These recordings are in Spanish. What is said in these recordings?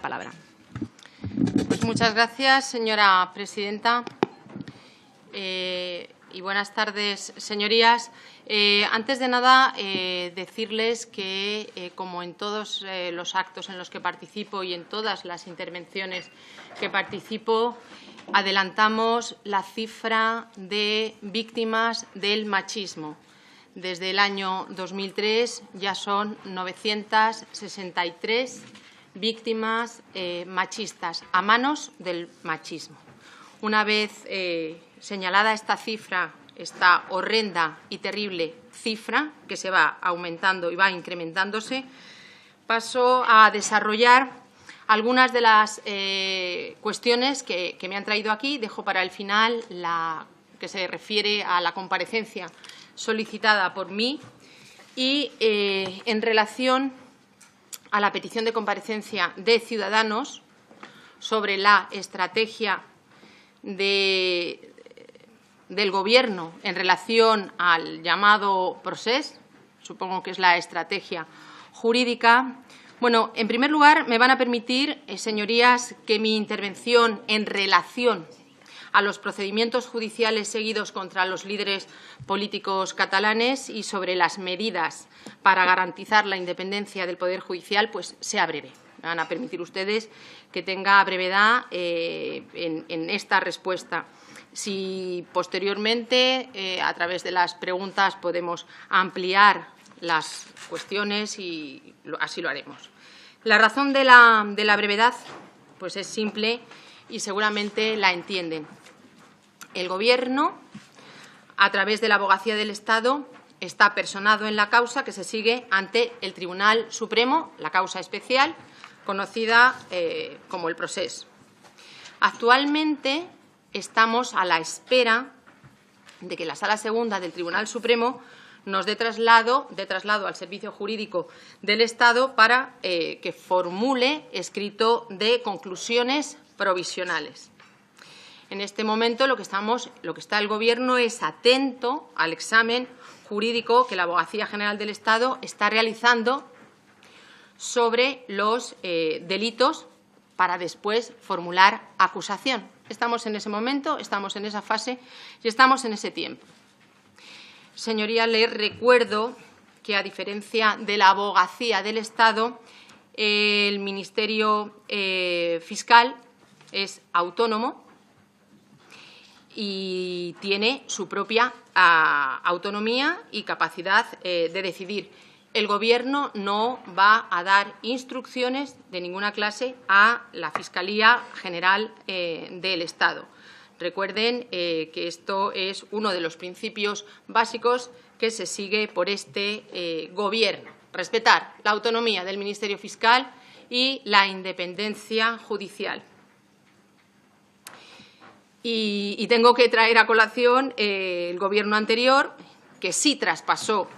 palabra. Pues muchas gracias, señora presidenta. Y buenas tardes, señorías. Antes de nada, decirles que, como en todos los actos en los que participo y en todas las intervenciones que participo, adelantamos la cifra de víctimas del machismo. Desde el año 2003 ya son 963 víctimas machistas a manos del machismo. Una vez señalada esta cifra, esta horrenda y terrible cifra, que se va aumentando y va incrementándose, paso a desarrollar algunas de las cuestiones que me han traído aquí. Dejo para el final la que se refiere a la comparecencia solicitada por mí y en relación a la petición de comparecencia de Ciudadanos sobre la estrategia del Gobierno en relación al llamado procés, supongo que es la estrategia jurídica. Bueno, en primer lugar, me van a permitir, señorías, que mi intervención en relación a los procedimientos judiciales seguidos contra los líderes políticos catalanes y sobre las medidas para garantizar la independencia del Poder Judicial, pues sea breve. Me van a permitir ustedes que tenga brevedad en esta respuesta. Si posteriormente, a través de las preguntas, podemos ampliar las cuestiones, y así lo haremos. La razón de la brevedad pues es simple y seguramente la entienden. El Gobierno, a través de la Abogacía del Estado, está personado en la causa que se sigue ante el Tribunal Supremo, la causa especial, conocida como el procés. Actualmente estamos a la espera de que la Sala Segunda del Tribunal Supremo nos dé traslado al Servicio Jurídico del Estado para que formule escrito de conclusiones provisionales. En este momento lo que está el Gobierno es atento al examen jurídico que la Abogacía General del Estado está realizando sobre los delitos para después formular acusación. Estamos en ese momento, estamos en esa fase y estamos en ese tiempo. Señoría, les recuerdo que, a diferencia de la Abogacía del Estado, el Ministerio Fiscal es autónomo y tiene su propia autonomía y capacidad de decidir. El Gobierno no va a dar instrucciones de ninguna clase a la Fiscalía General del Estado. Recuerden que esto es uno de los principios básicos que se sigue por este Gobierno: respetar la autonomía del Ministerio Fiscal y la independencia judicial. Y tengo que traer a colación el Gobierno anterior, que sí traspasó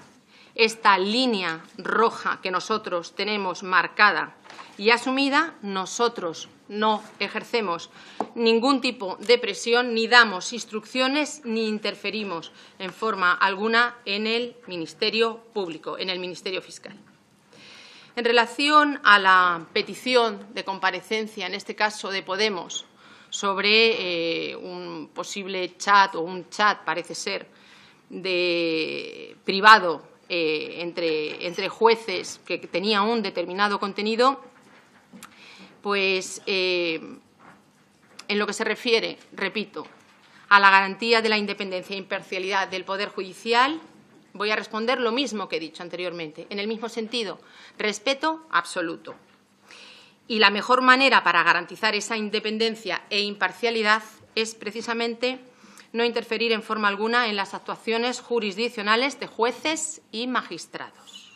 esta línea roja que nosotros tenemos marcada y asumida. Nosotros no ejercemos ningún tipo de presión, ni damos instrucciones, ni interferimos en forma alguna en el Ministerio Público, en el Ministerio Fiscal. En relación a la petición de comparecencia, en este caso de Podemos, sobre un posible chat, o un chat, parece ser, privado entre jueces que tenía un determinado contenido, pues en lo que se refiere, repito, a la garantía de la independencia e imparcialidad del Poder Judicial, voy a responder lo mismo que he dicho anteriormente, en el mismo sentido: respeto absoluto. Y la mejor manera para garantizar esa independencia e imparcialidad es precisamente no interferir en forma alguna en las actuaciones jurisdiccionales de jueces y magistrados.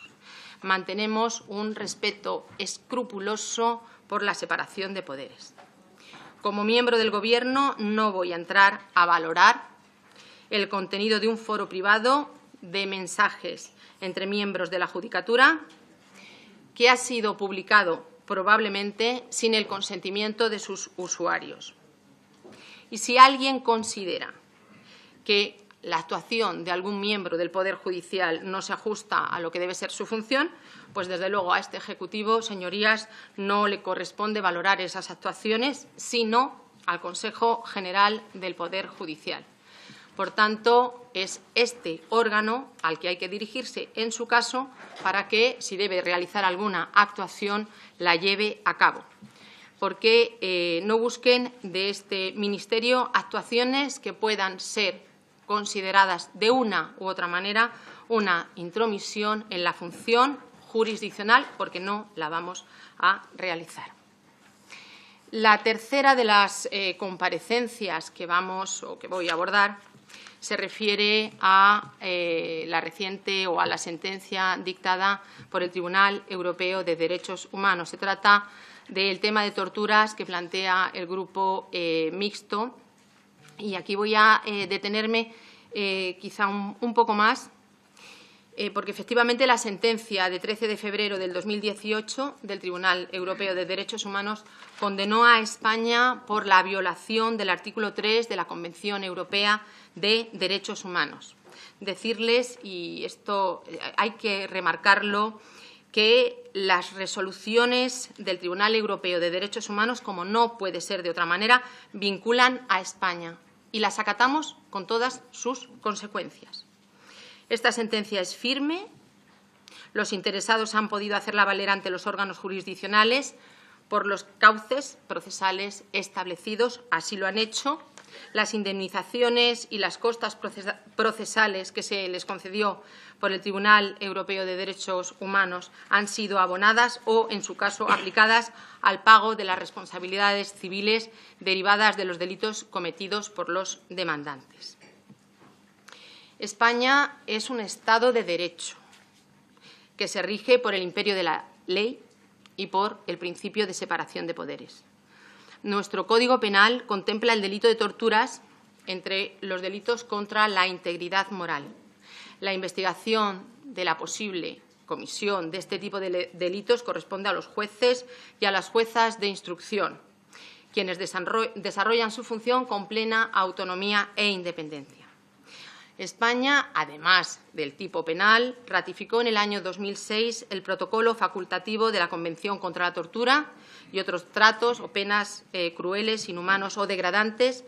Mantenemos un respeto escrupuloso por la separación de poderes. Como miembro del Gobierno, no voy a entrar a valorar el contenido de un foro privado de mensajes entre miembros de la Judicatura que ha sido publicado probablemente sin el consentimiento de sus usuarios. Y si alguien considera que la actuación de algún miembro del Poder Judicial no se ajusta a lo que debe ser su función, pues desde luego a este Ejecutivo, señorías, no le corresponde valorar esas actuaciones, sino al Consejo General del Poder Judicial. Por tanto, es este órgano al que hay que dirigirse en su caso para que, si debe realizar alguna actuación, la lleve a cabo. Porque no busquen de este Ministerio actuaciones que puedan ser consideradas de una u otra manera una intromisión en la función jurisdiccional, porque no la vamos a realizar. La tercera de las comparecencias que voy a abordar se refiere a la reciente o a la sentencia dictada por el Tribunal Europeo de Derechos Humanos. Se trata del tema de torturas que plantea el Grupo Mixto. Y aquí voy a detenerme quizá un poco más, porque efectivamente la sentencia de 13 de febrero del 2018 del Tribunal Europeo de Derechos Humanos condenó a España por la violación del artículo 3 de la Convención Europea de Derechos Humanos. Decirles, y esto hay que remarcarlo, que las resoluciones del Tribunal Europeo de Derechos Humanos, como no puede ser de otra manera, vinculan a España y las acatamos con todas sus consecuencias. Esta sentencia es firme. Los interesados han podido hacerla valer ante los órganos jurisdiccionales por los cauces procesales establecidos. Así lo han hecho. Las indemnizaciones y las costas procesales que se les concedió por el Tribunal Europeo de Derechos Humanos han sido abonadas o, en su caso, aplicadas al pago de las responsabilidades civiles derivadas de los delitos cometidos por los demandantes. España es un Estado de derecho que se rige por el imperio de la ley y por el principio de separación de poderes. Nuestro Código Penal contempla el delito de torturas entre los delitos contra la integridad moral. La investigación de la posible comisión de este tipo de delitos corresponde a los jueces y a las juezas de instrucción, quienes desarrollan su función con plena autonomía e independencia. España, además del tipo penal, ratificó en el año 2006 el protocolo facultativo de la Convención contra la Tortura y otros tratos o penas crueles, inhumanos o degradantes,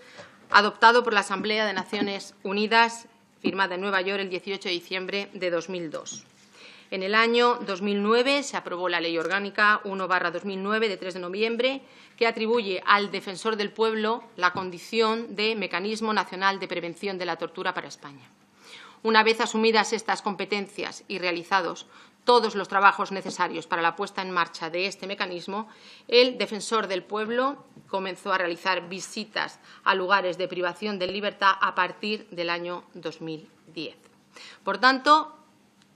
adoptado por la Asamblea de Naciones Unidas, firmada en Nueva York el 18 de diciembre de 2002. En el año 2009 se aprobó la Ley Orgánica 1/2009 de 3 de noviembre, que atribuye al Defensor del Pueblo la condición de Mecanismo Nacional de Prevención de la Tortura para España. Una vez asumidas estas competencias y realizados todos los trabajos necesarios para la puesta en marcha de este mecanismo, el Defensor del Pueblo comenzó a realizar visitas a lugares de privación de libertad a partir del año 2010. Por tanto,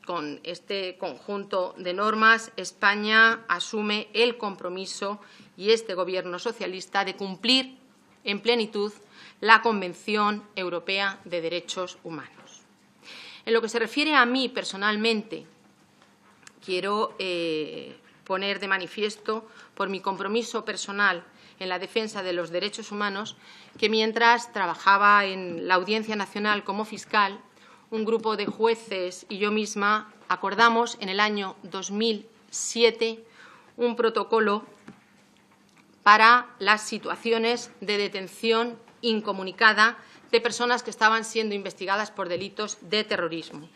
con este conjunto de normas, España asume el compromiso y este Gobierno socialista de cumplir en plenitud la Convención Europea de Derechos Humanos. En lo que se refiere a mí personalmente, quiero poner de manifiesto, por mi compromiso personal en la defensa de los derechos humanos, que mientras trabajaba en la Audiencia Nacional como fiscal, un grupo de jueces y yo misma acordamos en el año 2007 un protocolo para las situaciones de detención incomunicada de personas que estaban siendo investigadas por delitos de terrorismo.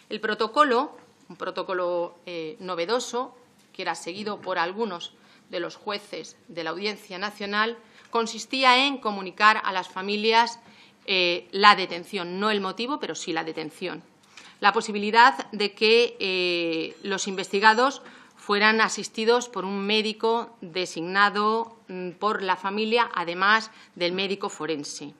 El protocolo, un protocolo novedoso, que era seguido por algunos de los jueces de la Audiencia Nacional, consistía en comunicar a las familias la detención, no el motivo, pero sí la detención. La posibilidad de que los investigados fueran asistidos por un médico designado por la familia, además del médico forense.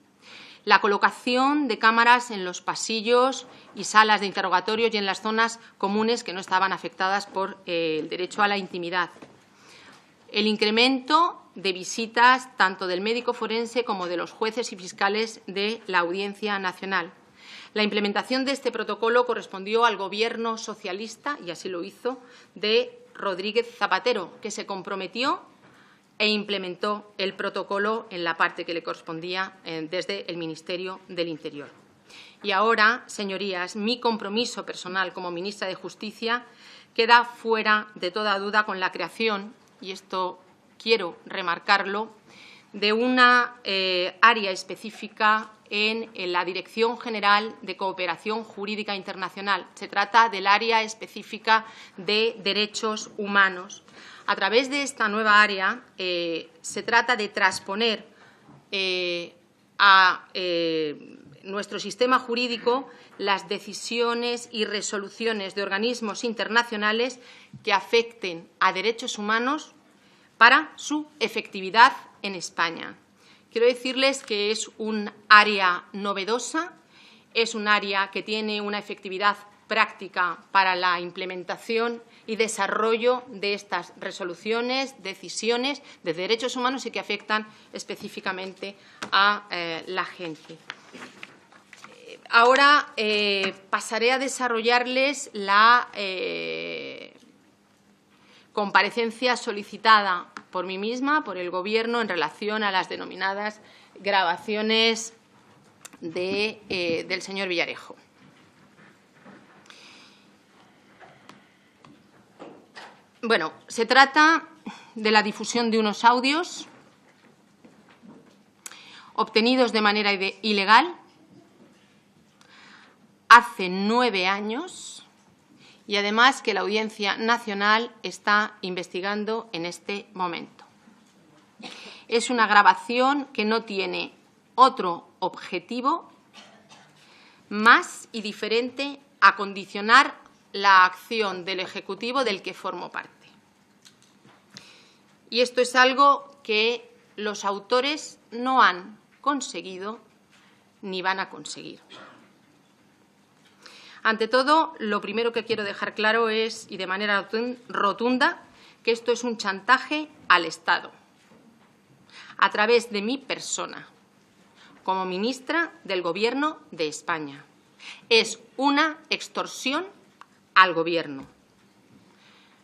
La colocación de cámaras en los pasillos y salas de interrogatorios y en las zonas comunes que no estaban afectadas por el derecho a la intimidad. El incremento de visitas tanto del médico forense como de los jueces y fiscales de la Audiencia Nacional. La implementación de este protocolo correspondió al Gobierno socialista, y así lo hizo, de Rodríguez Zapatero, que se comprometió e implementó el protocolo en la parte que le correspondía desde el Ministerio del Interior. Y ahora, señorías, mi compromiso personal como ministra de Justicia queda fuera de toda duda con la creación, y esto quiero remarcarlo, de una área específica en la Dirección General de Cooperación Jurídica Internacional. Se trata del área específica de derechos humanos. A través de esta nueva área se trata de transponer a nuestro sistema jurídico las decisiones y resoluciones de organismos internacionales que afecten a derechos humanos para su efectividad en España. Quiero decirles que es un área novedosa, es un área que tiene una efectividad práctica para la implementación y desarrollo de estas resoluciones, decisiones de derechos humanos y que afectan específicamente a la gente. Ahora pasaré a desarrollarles la comparecencia solicitada por mí misma, por el Gobierno, en relación a las denominadas grabaciones del señor Villarejo. Bueno, se trata de la difusión de unos audios obtenidos de manera ilegal hace 9 años y, además, que la Audiencia Nacional está investigando en este momento. Es una grabación que no tiene otro objetivo más y diferente a condicionar la acción del Ejecutivo del que formo parte. Y esto es algo que los autores no han conseguido ni van a conseguir. Ante todo, lo primero que quiero dejar claro es, y de manera rotunda, que esto es un chantaje al Estado, a través de mi persona, como ministra del Gobierno de España. Es una extorsión al Gobierno.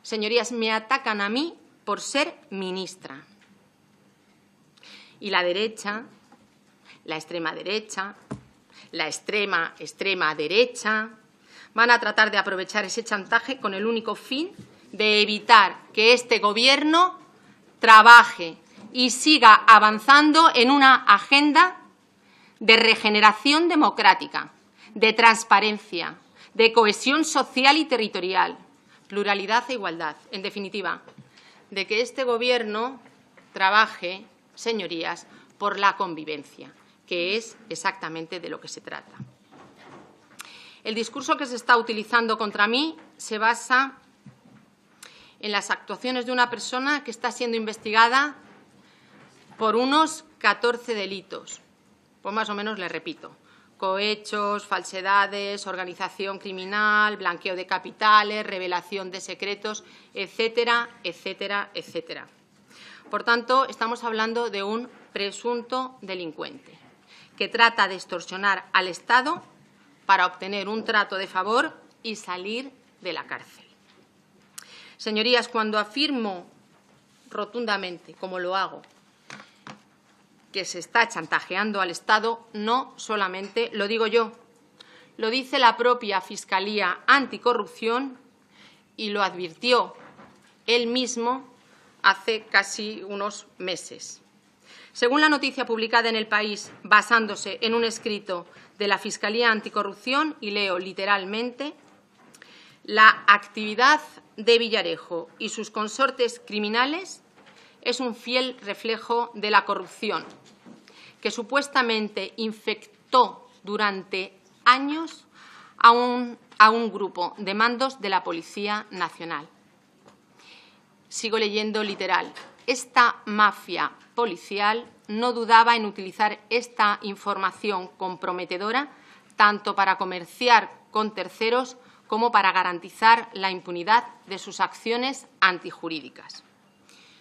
Señorías, me atacan a mí por ser ministra. Y la derecha, la extrema derecha, la extrema derecha, van a tratar de aprovechar ese chantaje con el único fin de evitar que este Gobierno trabaje y siga avanzando en una agenda de regeneración democrática, de transparencia, de cohesión social y territorial, pluralidad e igualdad. En definitiva, de que este Gobierno trabaje, señorías, por la convivencia, que es exactamente de lo que se trata. El discurso que se está utilizando contra mí se basa en las actuaciones de una persona que está siendo investigada por unos 14 delitos. Pues más o menos le repito: cohechos, falsedades, organización criminal, blanqueo de capitales, revelación de secretos, etcétera, etcétera, etcétera. Por tanto, estamos hablando de un presunto delincuente que trata de extorsionar al Estado para obtener un trato de favor y salir de la cárcel. Señorías, cuando afirmo rotundamente, como lo hago, que se está chantajeando al Estado, no solamente lo digo yo, lo dice la propia Fiscalía Anticorrupción y lo advirtió él mismo hace casi unos meses. Según la noticia publicada en El País, basándose en un escrito de la Fiscalía Anticorrupción, y leo literalmente: la actividad de Villarejo y sus consortes criminales es un fiel reflejo de la corrupción, que supuestamente infectó durante años a un grupo de mandos de la Policía Nacional. Sigo leyendo literal. Esta mafia policial no dudaba en utilizar esta información comprometedora tanto para comerciar con terceros como para garantizar la impunidad de sus acciones antijurídicas.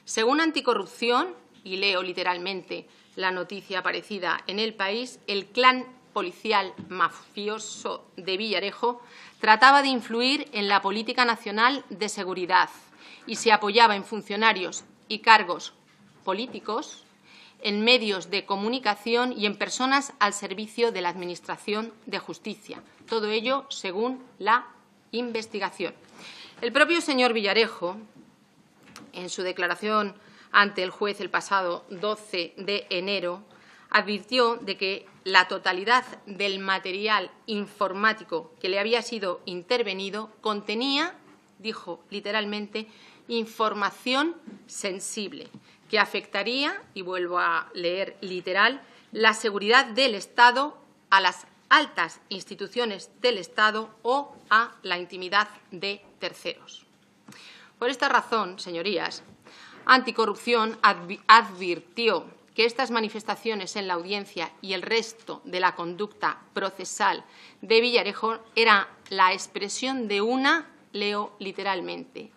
Según Anticorrupción, y leo literalmente la noticia aparecida en El País, el clan policial mafioso de Villarejo trataba de influir en la política nacional de seguridad y se apoyaba en funcionarios y cargos políticos en medios de comunicación y en personas al servicio de la Administración de Justicia. Todo ello según la investigación. El propio señor Villarejo, en su declaración ante el juez el pasado 12 de enero, advirtió de que la totalidad del material informático que le había sido intervenido contenía, dijo literalmente, información sensible que afectaría, y vuelvo a leer literal, la seguridad del Estado, a las altas instituciones del Estado o a la intimidad de terceros. Por esta razón, señorías, Anticorrupción advirtió que estas manifestaciones en la audiencia y el resto de la conducta procesal de Villarejo era la expresión de una, leo literalmente,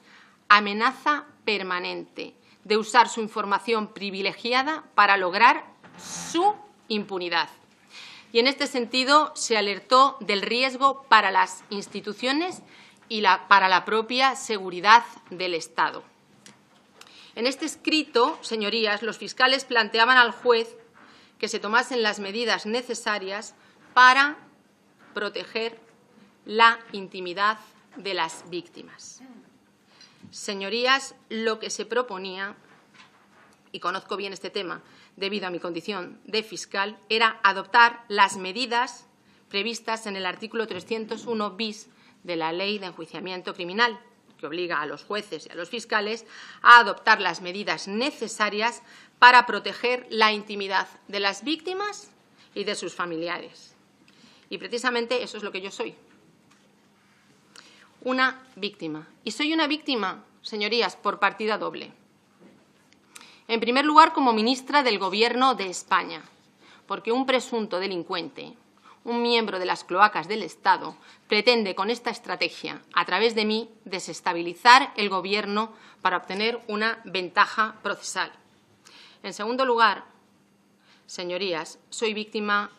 amenaza permanente de usar su información privilegiada para lograr su impunidad. Y en este sentido se alertó del riesgo para las instituciones y para la propia seguridad del Estado. En este escrito, señorías, los fiscales planteaban al juez que se tomasen las medidas necesarias para proteger la intimidad de las víctimas. Señorías, lo que se proponía, y conozco bien este tema debido a mi condición de fiscal, era adoptar las medidas previstas en el artículo 301 bis de la Ley de Enjuiciamiento Criminal, que obliga a los jueces y a los fiscales a adoptar las medidas necesarias para proteger la intimidad de las víctimas y de sus familiares. Y precisamente eso es lo que yo soy. Una víctima. Y soy una víctima, señorías, por partida doble. En primer lugar, como ministra del Gobierno de España, porque un presunto delincuente, un miembro de las cloacas del Estado, pretende con esta estrategia, a través de mí, desestabilizar el Gobierno para obtener una ventaja procesal. En segundo lugar, señorías, soy víctima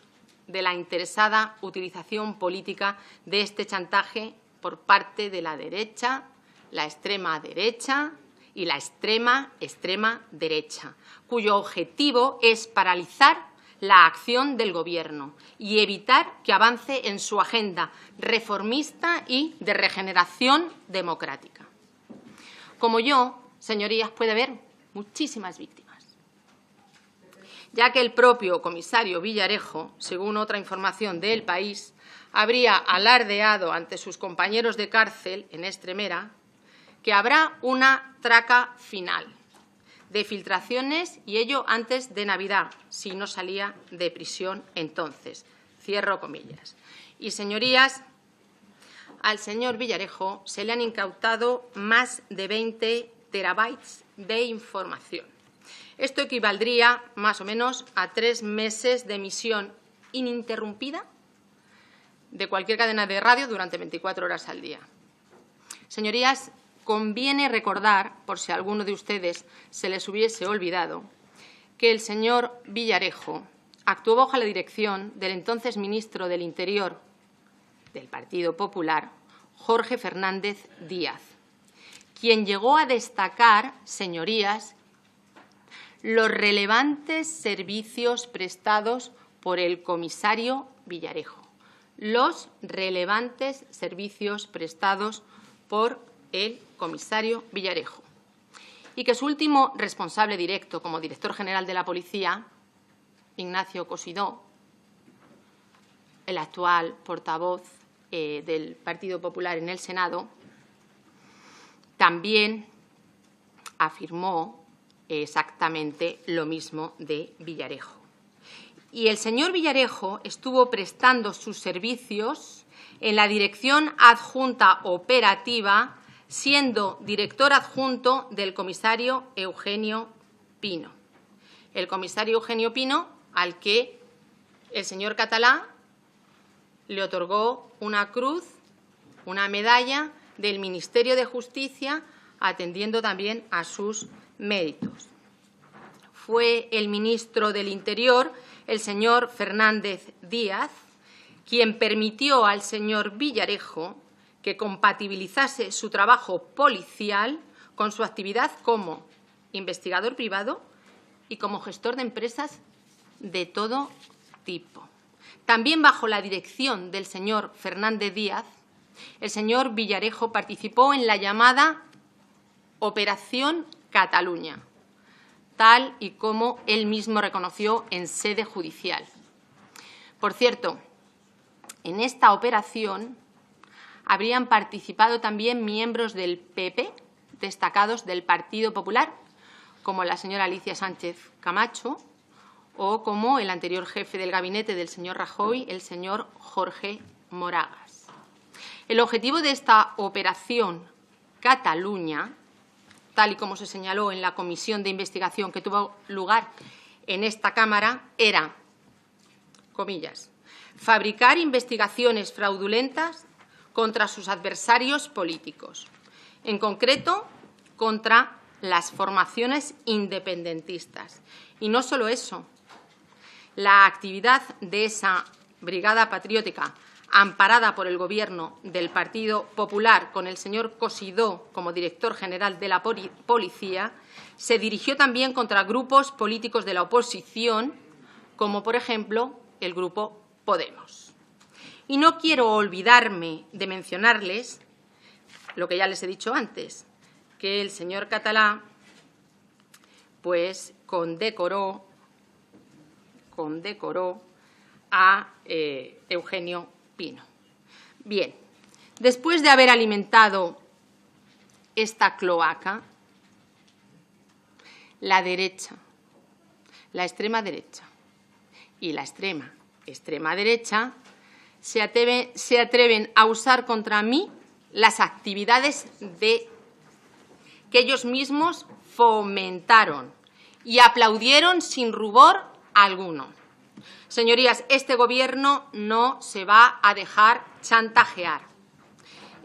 de la interesada utilización política de este chantaje por parte de la derecha, la extrema derecha y la extrema derecha, cuyo objetivo es paralizar la acción del Gobierno y evitar que avance en su agenda reformista y de regeneración democrática. Como yo, señorías, puede haber muchísimas víctimas, ya que el propio comisario Villarejo, según otra información de El País, habría alardeado ante sus compañeros de cárcel en Extremera que habrá una traca final de filtraciones y ello antes de Navidad, si no salía de prisión entonces. Cierro comillas. Y, señorías, al señor Villarejo se le han incautado más de 20 terabytes de información. Esto equivaldría más o menos a 3 meses de emisión ininterrumpida de cualquier cadena de radio durante 24 horas al día. Señorías, conviene recordar, por si a alguno de ustedes se les hubiese olvidado, que el señor Villarejo actuó bajo la dirección del entonces ministro del Interior del Partido Popular, Jorge Fernández Díaz, quien llegó a destacar, señorías, los relevantes servicios prestados por el comisario Villarejo. Los relevantes servicios prestados por el comisario Villarejo. Y que su último responsable directo como director general de la Policía, Ignacio Cosidó, el actual portavoz del Partido Popular en el Senado, también afirmó exactamente lo mismo de Villarejo. Y el señor Villarejo estuvo prestando sus servicios en la Dirección Adjunta Operativa, siendo director adjunto del comisario Eugenio Pino. El comisario Eugenio Pino, al que el señor Catalá le otorgó una cruz, una medalla del Ministerio de Justicia, atendiendo también a sus méritos. Fue el ministro del Interior, el señor Fernández Díaz, quien permitió al señor Villarejo que compatibilizase su trabajo policial con su actividad como investigador privado y como gestor de empresas de todo tipo. También bajo la dirección del señor Fernández Díaz, el señor Villarejo participó en la llamada Operación Cataluña, tal y como él mismo reconoció en sede judicial. Por cierto, en esta operación habrían participado también miembros del PP, destacados del Partido Popular, como la señora Alicia Sánchez Camacho o como el anterior jefe del gabinete del señor Rajoy, el señor Jorge Moragas. El objetivo de esta Operación Cataluña, tal y como se señaló en la comisión de investigación que tuvo lugar en esta Cámara, era, comillas, fabricar investigaciones fraudulentas contra sus adversarios políticos, en concreto contra las formaciones independentistas. Y no solo eso, la actividad de esa Brigada Patriótica, amparada por el Gobierno del Partido Popular, con el señor Cosidó como director general de la Policía, se dirigió también contra grupos políticos de la oposición, como, por ejemplo, el Grupo Podemos. Y no quiero olvidarme de mencionarles lo que ya les he dicho antes, que el señor Catalá pues condecoró a Eugenio Pino. Bien, después de haber alimentado esta cloaca, la derecha, la extrema derecha y la extrema derecha se atreven a usar contra mí las actividades que ellos mismos fomentaron y aplaudieron sin rubor alguno. Señorías, este Gobierno no se va a dejar chantajear.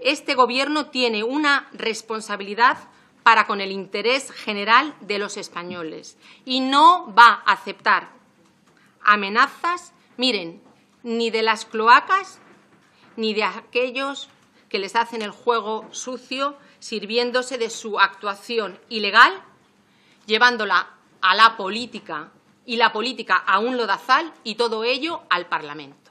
Este Gobierno tiene una responsabilidad para con el interés general de los españoles y no va a aceptar amenazas, miren, ni de las cloacas ni de aquellos que les hacen el juego sucio sirviéndose de su actuación ilegal, llevándola a la política y la política a un lodazal y todo ello al Parlamento.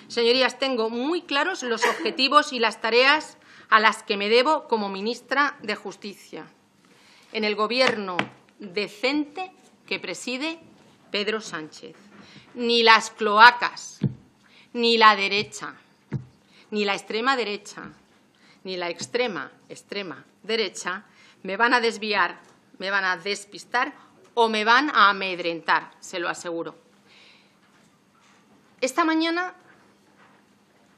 Señorías, tengo muy claros los objetivos y las tareas a las que me debo como ministra de Justicia en el Gobierno decente que preside Pedro Sánchez. Ni las cloacas, ni la derecha, ni la extrema derecha, ni la extrema derecha me van a desviar, me van a despistar o me van a amedrentar, se lo aseguro. Esta mañana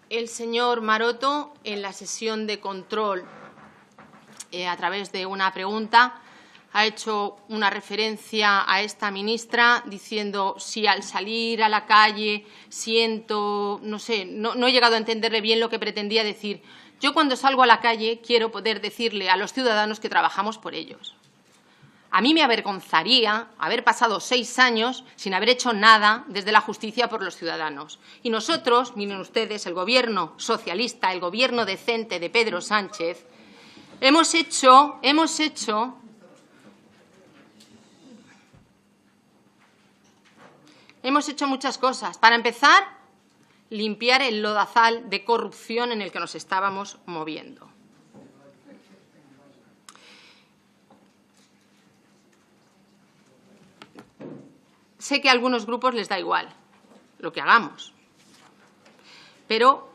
el señor Maroto, en la sesión de control, a través de una pregunta, ha hecho una referencia a esta ministra diciendo si al salir a la calle siento, no sé, no he llegado a entenderle bien lo que pretendía decir. Yo cuando salgo a la calle quiero poder decirle a los ciudadanos que trabajamos por ellos. A mí me avergonzaría haber pasado 6 años sin haber hecho nada desde la justicia por los ciudadanos. Y nosotros, miren ustedes, el Gobierno socialista, el Gobierno decente de Pedro Sánchez, hemos hecho muchas cosas. Para empezar, limpiar el lodazal de corrupción en el que nos estábamos moviendo. Sé que a algunos grupos les da igual lo que hagamos, pero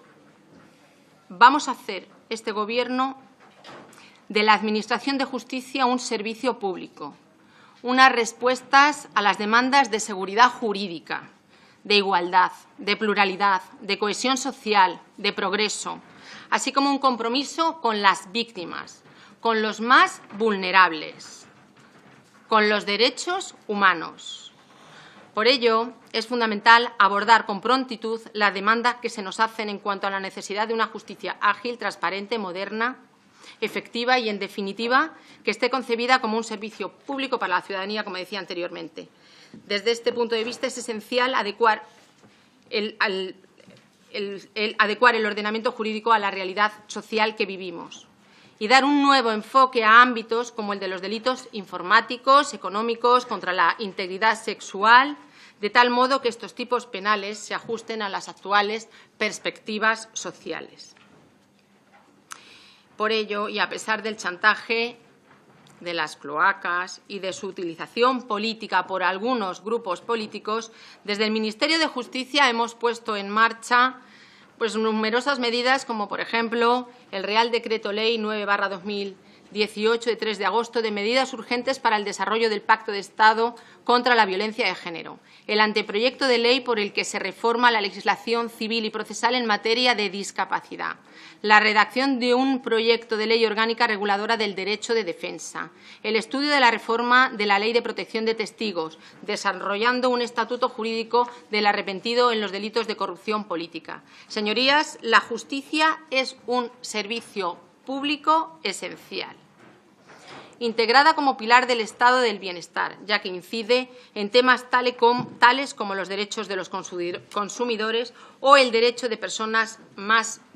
vamos a hacer este Gobierno de la Administración de Justicia un servicio público, unas respuestas a las demandas de seguridad jurídica, de igualdad, de pluralidad, de cohesión social, de progreso, así como un compromiso con las víctimas, con los más vulnerables, con los derechos humanos. Por ello, es fundamental abordar con prontitud la demanda que se nos hacen en cuanto a la necesidad de una justicia ágil, transparente, moderna, efectiva y, en definitiva, que esté concebida como un servicio público para la ciudadanía, como decía anteriormente. Desde este punto de vista es esencial adecuar el ordenamiento jurídico a la realidad social que vivimos y dar un nuevo enfoque a ámbitos como el de los delitos informáticos, económicos, contra la integridad sexual, de tal modo que estos tipos penales se ajusten a las actuales perspectivas sociales. Por ello, y a pesar del chantaje de las cloacas y de su utilización política por algunos grupos políticos, desde el Ministerio de Justicia hemos puesto en marcha numerosas medidas, como por ejemplo el Real Decreto Ley 9/2018 de 3 de agosto de medidas urgentes para el desarrollo del Pacto de Estado contra la violencia de género, el anteproyecto de ley por el que se reforma la legislación civil y procesal en materia de discapacidad, la redacción de un proyecto de ley orgánica reguladora del derecho de defensa, el estudio de la reforma de la Ley de Protección de Testigos, desarrollando un estatuto jurídico del arrepentido en los delitos de corrupción política. Señorías, la justicia es un servicio público esencial, integrada como pilar del estado del bienestar, ya que incide en temas tales como los derechos de los consumidores o el derecho de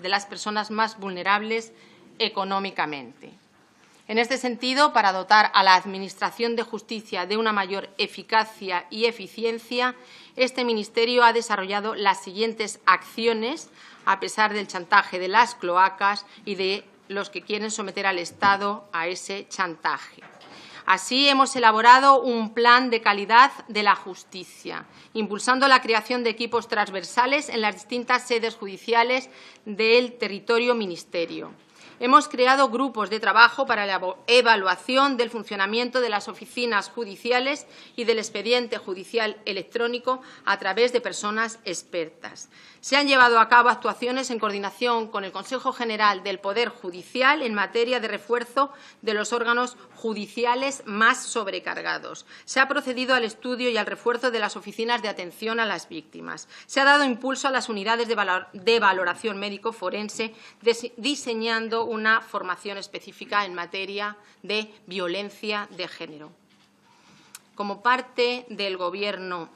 las personas más vulnerables económicamente. En este sentido, para dotar a la Administración de Justicia de una mayor eficacia y eficiencia, este Ministerio ha desarrollado las siguientes acciones, a pesar del chantaje de las cloacas y de los que quieren someter al Estado a ese chantaje. Así, hemos elaborado un plan de calidad de la justicia, impulsando la creación de equipos transversales en las distintas sedes judiciales del territorio ministerio. Hemos creado grupos de trabajo para la evaluación del funcionamiento de las oficinas judiciales y del expediente judicial electrónico a través de personas expertas. Se han llevado a cabo actuaciones en coordinación con el Consejo General del Poder Judicial en materia de refuerzo de los órganos judiciales más sobrecargados. Se ha procedido al estudio y al refuerzo de las oficinas de atención a las víctimas. Se ha dado impulso a las unidades de valoración médico forense, diseñando una formación específica en materia de violencia de género. Como parte del Gobierno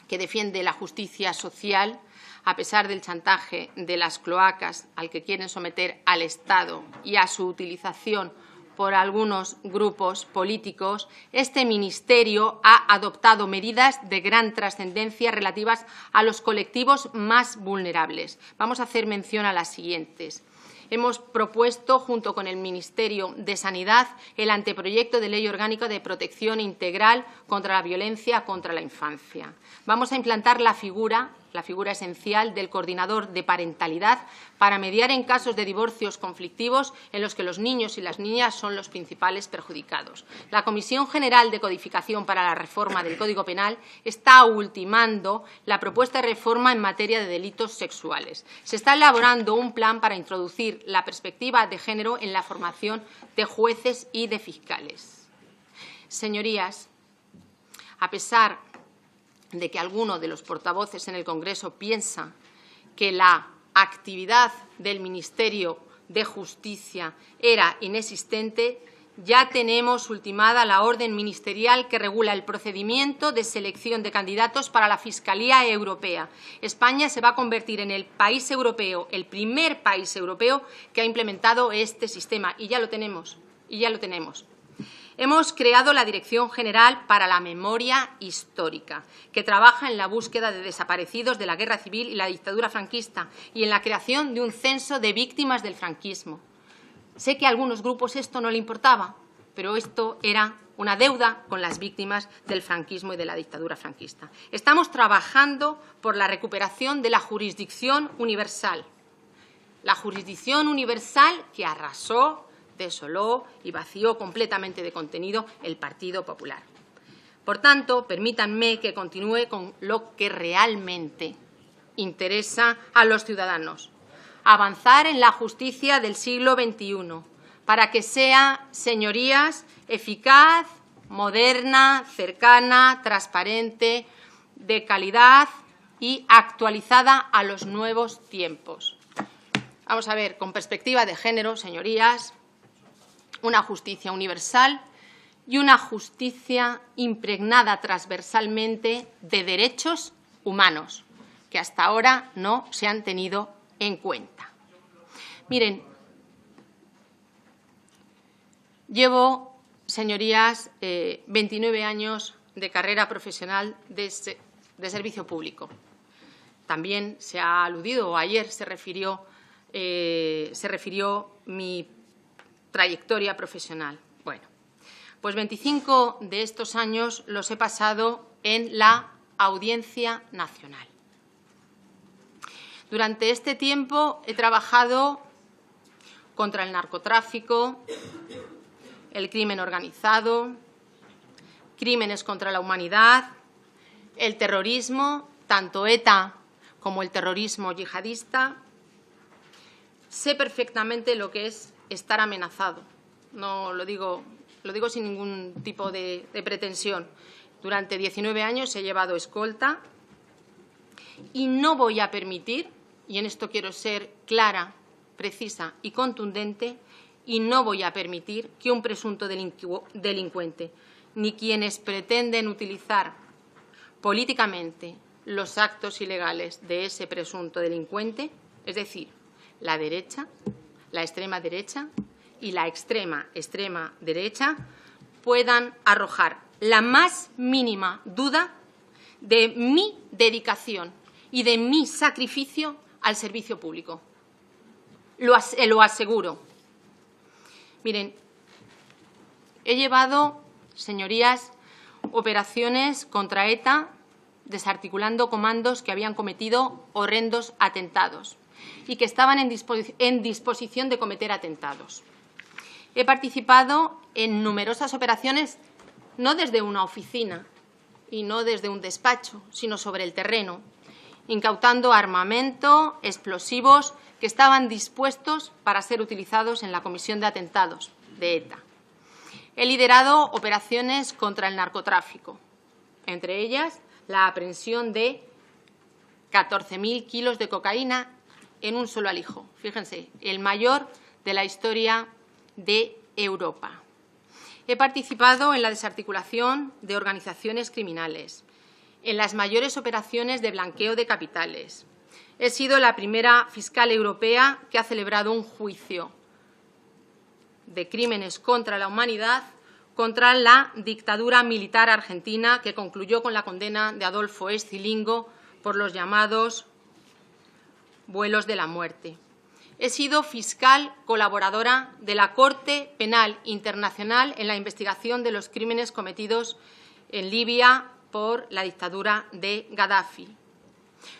que defiende la justicia social, a pesar del chantaje de las cloacas al que quieren someter al Estado y a su utilización por algunos grupos políticos, este Ministerio ha adoptado medidas de gran trascendencia relativas a los colectivos más vulnerables. Vamos a hacer mención a las siguientes. Hemos propuesto, junto con el Ministerio de Sanidad, el anteproyecto de Ley Orgánica de Protección Integral contra la Violencia contra la Infancia. Vamos a implantar la figura esencial del coordinador de parentalidad para mediar en casos de divorcios conflictivos en los que los niños y las niñas son los principales perjudicados. La Comisión General de Codificación para la Reforma del Código Penal está ultimando la propuesta de reforma en materia de delitos sexuales. Se está elaborando un plan para introducir la perspectiva de género en la formación de jueces y de fiscales. Señorías, a pesar de que alguno de los portavoces en el Congreso piensa que la actividad del Ministerio de Justicia era inexistente, ya tenemos ultimada la orden ministerial que regula el procedimiento de selección de candidatos para la Fiscalía Europea. España se va a convertir en el país europeo, el primer país europeo que ha implementado este sistema, y ya lo tenemos. Hemos creado la Dirección General para la Memoria Histórica, que trabaja en la búsqueda de desaparecidos de la Guerra Civil y la dictadura franquista y en la creación de un censo de víctimas del franquismo. Sé que a algunos grupos esto no le importaba, pero esto era una deuda con las víctimas del franquismo y de la dictadura franquista. Estamos trabajando por la recuperación de la jurisdicción universal. La jurisdicción universal que arrasó, desoló y vació completamente de contenido el Partido Popular. Por tanto, permítanme que continúe con lo que realmente interesa a los ciudadanos: avanzar en la justicia del siglo XXI para que sea, señorías, eficaz, moderna, cercana, transparente, de calidad y actualizada a los nuevos tiempos. Vamos a ver, con perspectiva de género, señorías, una justicia universal y una justicia impregnada transversalmente de derechos humanos, que hasta ahora no se han tenido en cuenta. Miren, Llevo, señorías, 29 años de carrera profesional de servicio público. También se ha aludido, o ayer se refirió mi trayectoria profesional. Bueno, pues 25 de estos años los he pasado en la Audiencia Nacional. Durante este tiempo he trabajado contra el narcotráfico, el crimen organizado, crímenes contra la humanidad, el terrorismo, tanto ETA como el terrorismo yihadista. Sé perfectamente lo que es estar amenazado. No lo digo sin ningún tipo de pretensión. Durante 19 años he llevado escolta y no voy a permitir, y en esto quiero ser clara, precisa y contundente, y no voy a permitir que un presunto delincuente ni quienes pretenden utilizar políticamente los actos ilegales de ese presunto delincuente, es decir, la derecha, la extrema derecha y la extrema derecha, puedan arrojar la más mínima duda de mi dedicación y de mi sacrificio al servicio público. Lo aseguro. Miren, he llevado, señorías, operaciones contra ETA, desarticulando comandos que habían cometido horrendos atentados y que estaban en disposición de cometer atentados. He participado en numerosas operaciones, no desde una oficina y no desde un despacho, sino sobre el terreno, incautando armamento, explosivos que estaban dispuestos para ser utilizados en la comisión de atentados de ETA. He liderado operaciones contra el narcotráfico, entre ellas la aprehensión de 14.000 kilos de cocaína en un solo alijo. Fíjense, el mayor de la historia de Europa. He participado en la desarticulación de organizaciones criminales, en las mayores operaciones de blanqueo de capitales. He sido la primera fiscal europea que ha celebrado un juicio de crímenes contra la humanidad contra la dictadura militar argentina, que concluyó con la condena de Adolfo Escilingo por los llamados vuelos de la muerte. He sido fiscal colaboradora de la Corte Penal Internacional en la investigación de los crímenes cometidos en Libia por la dictadura de Gaddafi.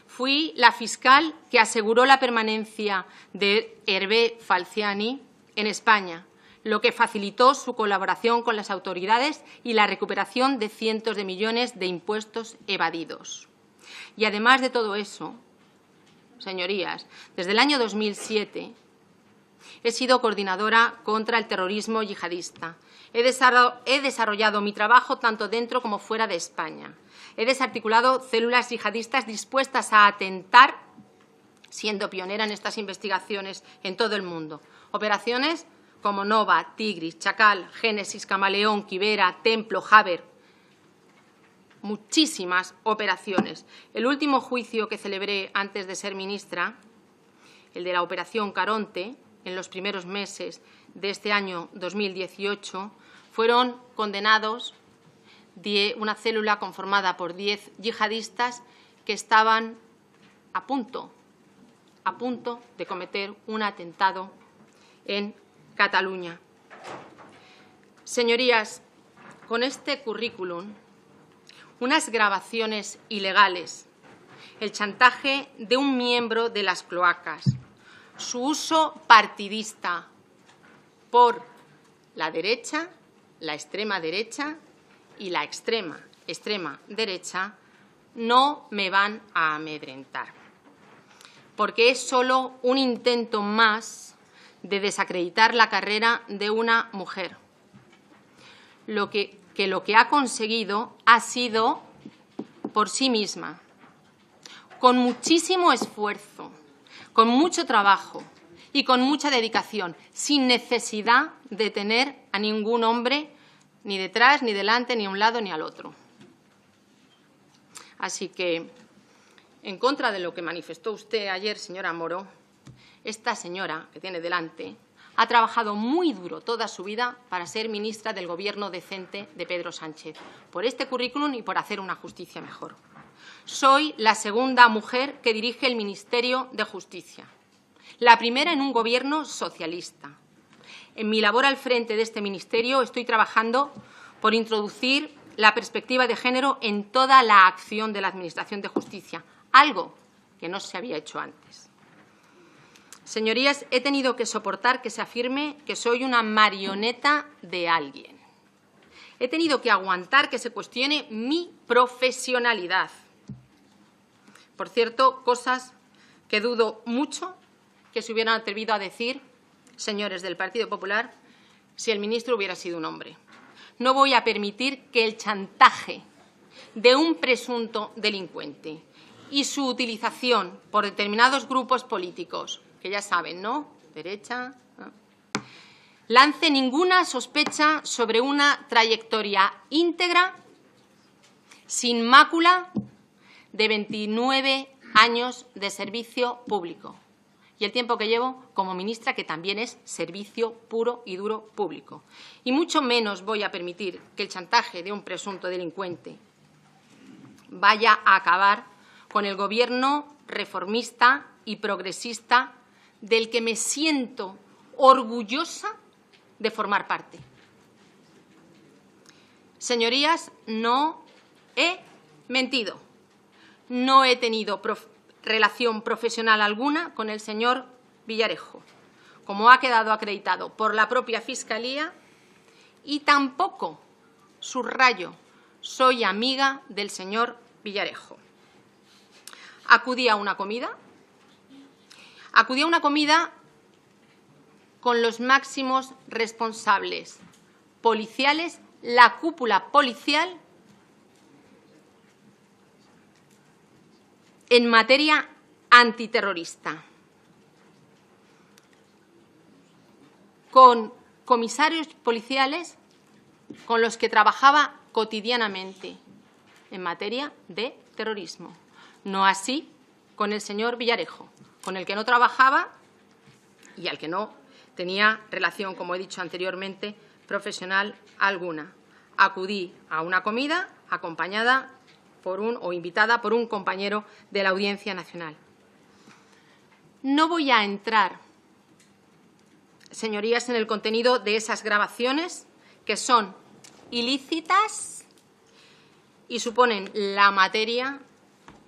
Fui la fiscal que aseguró la permanencia de Hervé Falciani en España, lo que facilitó su colaboración con las autoridades y la recuperación de cientos de millones de impuestos evadidos. Y además de todo eso, señorías, desde el año 2007 he sido coordinadora contra el terrorismo yihadista. He desarrollado mi trabajo tanto dentro como fuera de España. He desarticulado células yihadistas dispuestas a atentar, siendo pionera en estas investigaciones en todo el mundo. Operaciones como Nova, Tigris, Chacal, Génesis, Camaleón, Quibera, Templo, Javer. Muchísimas operaciones. El último juicio que celebré antes de ser ministra, el de la Operación Caronte, en los primeros meses de este año 2018, fueron condenados una célula conformada por 10 yihadistas que estaban a punto de cometer un atentado en Cataluña. Señorías, con este currículum, unas grabaciones ilegales, el chantaje de un miembro de las cloacas, su uso partidista por la derecha, la extrema derecha y la extrema derecha, no me van a amedrentar, porque es solo un intento más de desacreditar la carrera de una mujer. Lo que ha conseguido ha sido por sí misma, con muchísimo esfuerzo, con mucho trabajo y con mucha dedicación, sin necesidad de tener a ningún hombre ni detrás, ni delante, ni a un lado, ni al otro. Así que, en contra de lo que manifestó usted ayer, señora Moro, esta señora que tiene delante ha trabajado muy duro toda su vida para ser ministra del Gobierno decente de Pedro Sánchez, por este currículum y por hacer una justicia mejor. Soy la segunda mujer que dirige el Ministerio de Justicia, la primera en un Gobierno socialista. En mi labor al frente de este ministerio estoy trabajando por introducir la perspectiva de género en toda la acción de la Administración de Justicia, algo que no se había hecho antes. Señorías, he tenido que soportar que se afirme que soy una marioneta de alguien. He tenido que aguantar que se cuestione mi profesionalidad. Por cierto, cosas que dudo mucho que se hubieran atrevido a decir, señores del Partido Popular, si el ministro hubiera sido un hombre. No voy a permitir que el chantaje de un presunto delincuente y su utilización por determinados grupos políticos, que ya saben, ¿no? Derecha, ¿no?, lance ninguna sospecha sobre una trayectoria íntegra, sin mácula, de 29 años de servicio público. Y el tiempo que llevo como ministra, que también es servicio puro y duro público. Y mucho menos voy a permitir que el chantaje de un presunto delincuente vaya a acabar con el Gobierno reformista y progresista del que me siento orgullosa de formar parte. Señorías, no he mentido. No he tenido relación profesional alguna con el señor Villarejo, como ha quedado acreditado por la propia Fiscalía, y tampoco, subrayo, soy amiga del señor Villarejo. Acudí a una comida con los máximos responsables policiales, la cúpula policial en materia antiterrorista, con comisarios policiales con los que trabajaba cotidianamente en materia de terrorismo. No así con el señor Villarejo, con el que no trabajaba y al que no tenía relación, como he dicho anteriormente, profesional alguna. Acudí a una comida acompañada o invitada por un compañero de la Audiencia Nacional. No voy a entrar, señorías, en el contenido de esas grabaciones, que son ilícitas y suponen la materia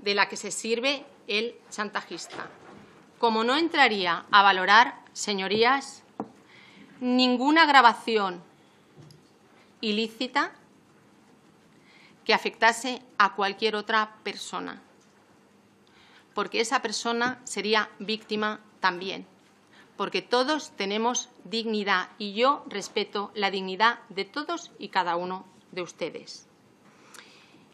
de la que se sirve el chantajista. Como no entraría a valorar, señorías, ninguna grabación ilícita que afectase a cualquier otra persona, porque esa persona sería víctima también, porque todos tenemos dignidad y yo respeto la dignidad de todos y cada uno de ustedes.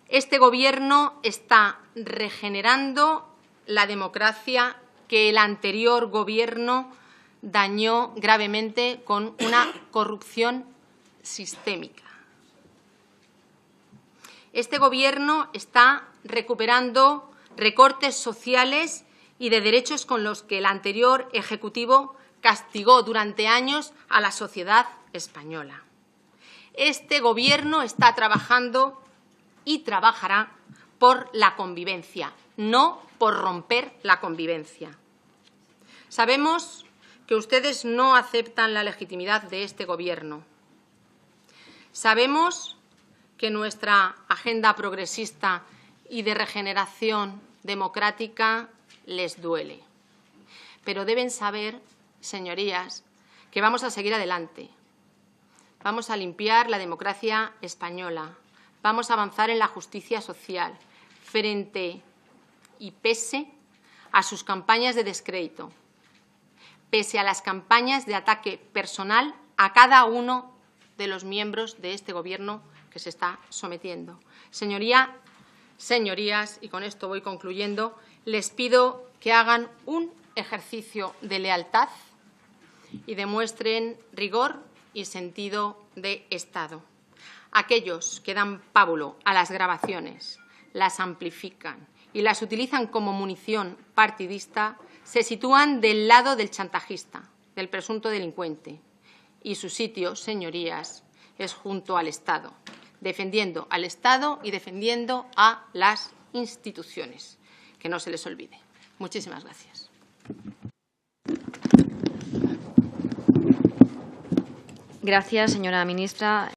Este Gobierno está regenerando la democracia que el anterior Gobierno dañó gravemente con una corrupción sistémica. Este Gobierno está recuperando recortes sociales y de derechos con los que el anterior Ejecutivo castigó durante años a la sociedad española. Este Gobierno está trabajando y trabajará por la convivencia, no por romper la convivencia. Sabemos que ustedes no aceptan la legitimidad de este Gobierno. Sabemos que nuestra agenda progresista y de regeneración democrática les duele. Pero deben saber, señorías, que vamos a seguir adelante. Vamos a limpiar la democracia española. Vamos a avanzar en la justicia social frente y pese a sus campañas de descrédito, pese a las campañas de ataque personal a cada uno de los miembros de este Gobierno que se está sometiendo. Señorías, y con esto voy concluyendo, les pido que hagan un ejercicio de lealtad y demuestren rigor y sentido de Estado. Aquellos que dan pábulo a las grabaciones, las amplifican y las utilizan como munición partidista, se sitúan del lado del chantajista, del presunto delincuente y su sitio, señorías, es junto al Estado, defendiendo al Estado y defendiendo a las instituciones. Que no se les olvide. Muchísimas gracias. Gracias, señora ministra.